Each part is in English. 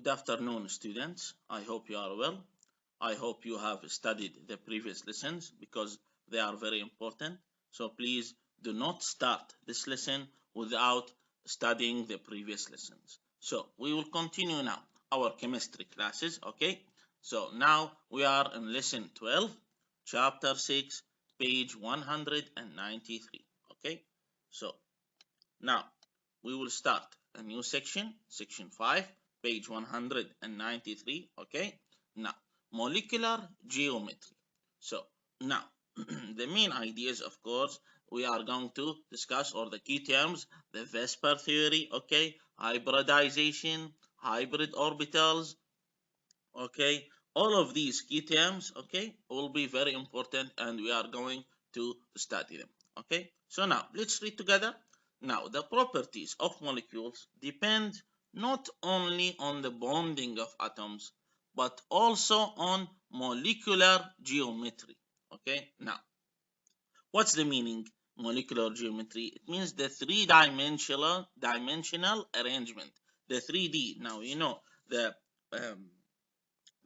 Good afternoon, students. I hope you are well. I hope you have studied the previous lessons because they are very important. So please do not start this lesson without studying the previous lessons. So we will continue now our chemistry classes, okay? So now we are in lesson 12, chapter 6, page 193, okay? So now we will start a new section, section 5, page 193, okay? Now, molecular geometry. So now, the main ideas, of course, we are going to discuss, or the key terms, the Vesper theory, okay? Hybridization, hybrid orbitals, okay? All of these key terms, okay, will be very important and we are going to study them, okay? So now, let's read together. Now, the properties of molecules depend not only on the bonding of atoms, but also on molecular geometry, okay? Now, what's the meaning? Molecular geometry, it means the three-dimensional arrangement, the 3D. Now, you know, the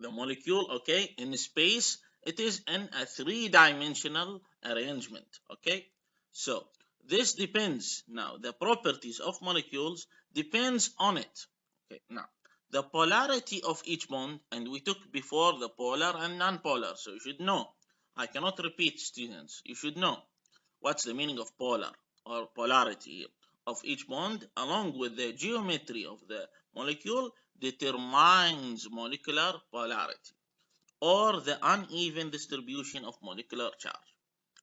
molecule, okay, in space, it is in a three-dimensional arrangement, okay? So this depends, now the properties of molecules depends on it, okay? Now the polarity of each bond, and we took before the polar and non-polar, so you should know. I cannot repeat, students, you should know what's the meaning of polar or polarity of each bond, along with the geometry of the molecule, determines molecular polarity or the uneven distribution of molecular charge.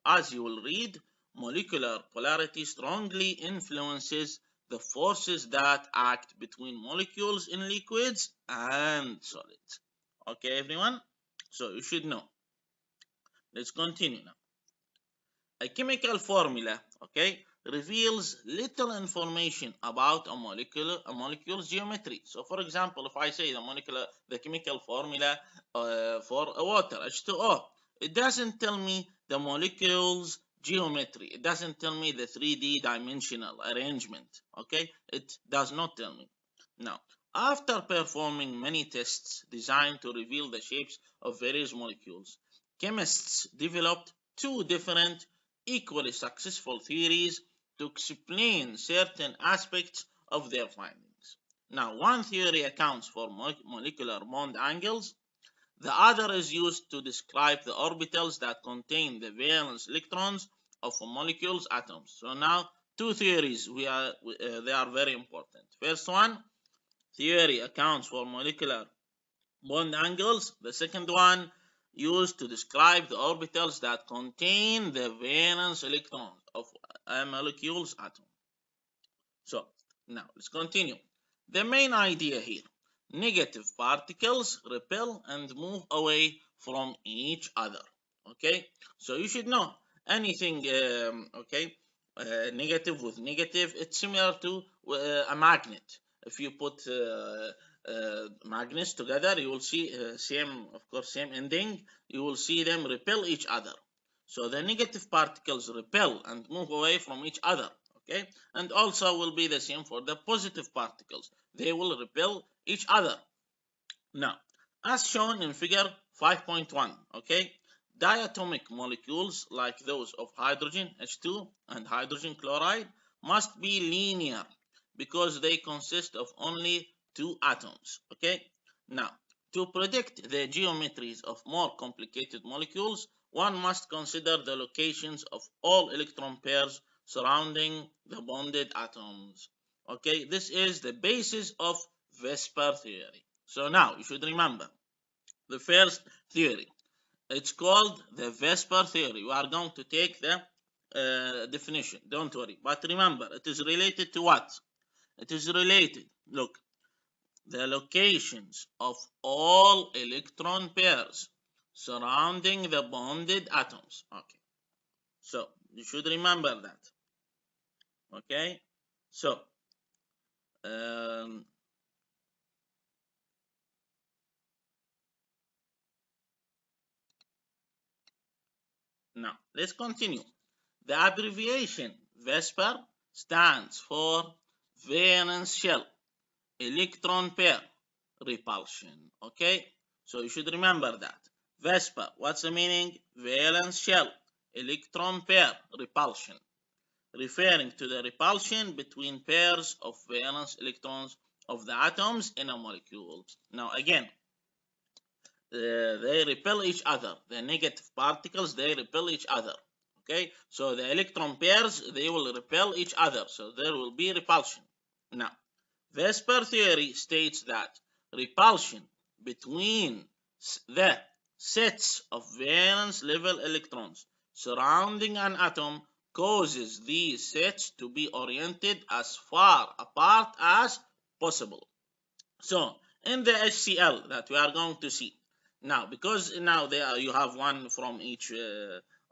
As you will read, molecular polarity strongly influences the forces that act between molecules in liquids and solids. Okay, everyone? So you should know. Let's continue now. A chemical formula, okay, reveals little information about a molecule's geometry. So, for example, if I say the chemical formula for a water, H2O, it doesn't tell me the molecule's geometry. It doesn't tell me the 3D dimensional arrangement, okay? It does not tell me. Now, after performing many tests designed to reveal the shapes of various molecules, chemists developed two different equally successful theories to explain certain aspects of their findings. Now, one theory accounts for molecular bond angles. The other is used to describe the orbitals that contain the valence electrons of a molecule's atoms. So now, two theories, they are very important. First one, theory accounts for molecular bond angles. The second one, used to describe the orbitals that contain the valence electrons of a molecule's atom. So now let's continue. The main idea here, negative particles repel and move away from each other, okay? So you should know anything, okay, negative with negative, it's similar to a magnet. If you put magnets together, you will see same ending. You will see them repel each other. So the negative particles repel and move away from each other, okay? And also will be the same for the positive particles. They will repel each other. Now, as shown in figure 5.1, okay? Diatomic molecules like those of hydrogen, H2, and hydrogen chloride must be linear because they consist of only two atoms, okay? Now, to predict the geometries of more complicated molecules, one must consider the locations of all electron pairs surrounding the bonded atoms, okay? This is the basis of Vesper theory. So now, you should remember, the first theory, it's called the Vesper theory. We are going to take the definition, don't worry. But remember, it is related to what? It is related, look, the locations of all electron pairs surrounding the bonded atoms. Okay, so you should remember that. Okay, so now let's continue. The abbreviation Vesper stands for valence shell, electron pair, repulsion. Okay, so you should remember that. Vesper, what's the meaning? Valence shell, electron pair, repulsion, referring to the repulsion between pairs of valence electrons of the atoms in a molecule. Now again, they repel each other. The negative particles, they repel each other. Okay, so the electron pairs, they will repel each other, so there will be repulsion. Now, Vesper theory states that repulsion between the sets of valence level electrons surrounding an atom causes these sets to be oriented as far apart as possible. So in the HCl that we are going to see now, because now you have one from each,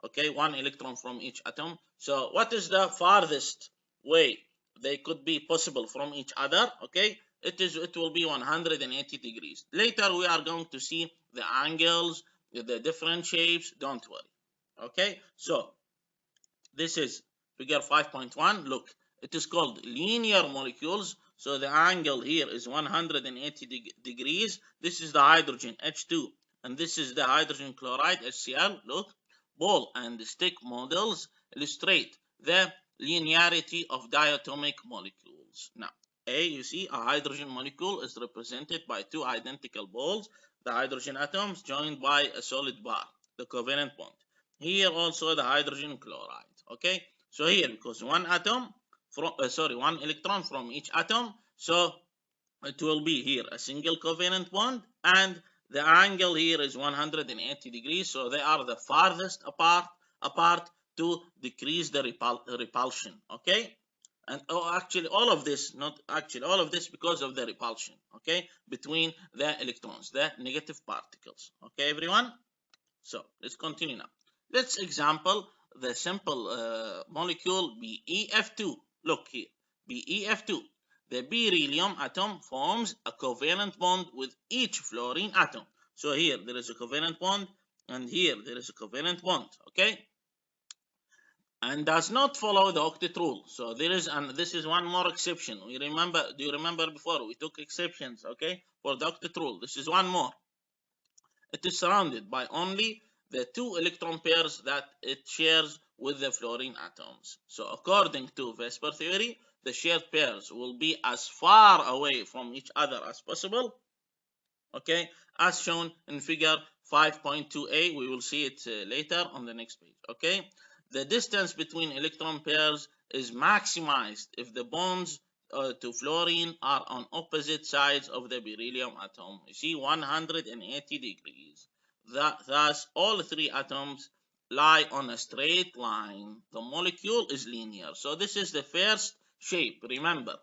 okay, one electron from each atom. So what is the farthest way they could be possible from each other? Okay, it will be 180 degrees. Later we are going to see the angles, the different shapes. Don't worry. Okay, so this is figure 5.1. Look, it is called linear molecules. So the angle here is 180 degrees. This is the hydrogen H2 and this is the hydrogen chloride HCl. Look, ball and stick models illustrate the linearity of diatomic molecules. Now, you see a hydrogen molecule is represented by two identical balls, the hydrogen atoms joined by a solid bar, the covalent bond. Here also the hydrogen chloride. Okay, so here, because one atom from one electron from each atom, so it will be here a single covalent bond, and the angle here is 180 degrees, so they are the farthest apart to decrease the repulsion. Okay, and actually all of this, not actually all of this, because of the repulsion, okay, between the electrons, the negative particles. Okay, everyone, so let's continue now. Let's example the simple molecule BeF2. Look here, BeF2. The beryllium atom forms a covalent bond with each fluorine atom. So here there is a covalent bond, and here there is a covalent bond. Okay, and does not follow the octet rule. So there is, and this is one more exception. We remember, do you remember before we took exceptions? Okay, for the octet rule, this is one more. It is surrounded by only the two electron pairs that it shares with the fluorine atoms. So according to Vesper theory, the shared pairs will be as far away from each other as possible, okay, as shown in figure 5.2a. We will see it later on the next page. Okay, the distance between electron pairs is maximized if the bonds to fluorine are on opposite sides of the beryllium atom. You see, 180 degrees. Thus, all three atoms lie on a straight line. The molecule is linear. So this is the first shape. Remember,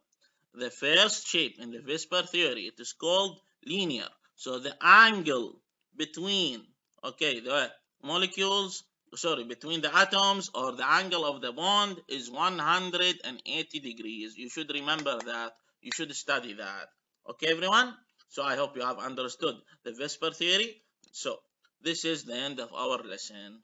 the first shape in the Vesper theory, it is called linear. So the angle between, okay, the molecules, sorry, between the atoms, or the angle of the bond, is 180 degrees. You should remember that. You should study that. Okay, everyone? So I hope you have understood the Vesper theory. So this is the end of our lesson.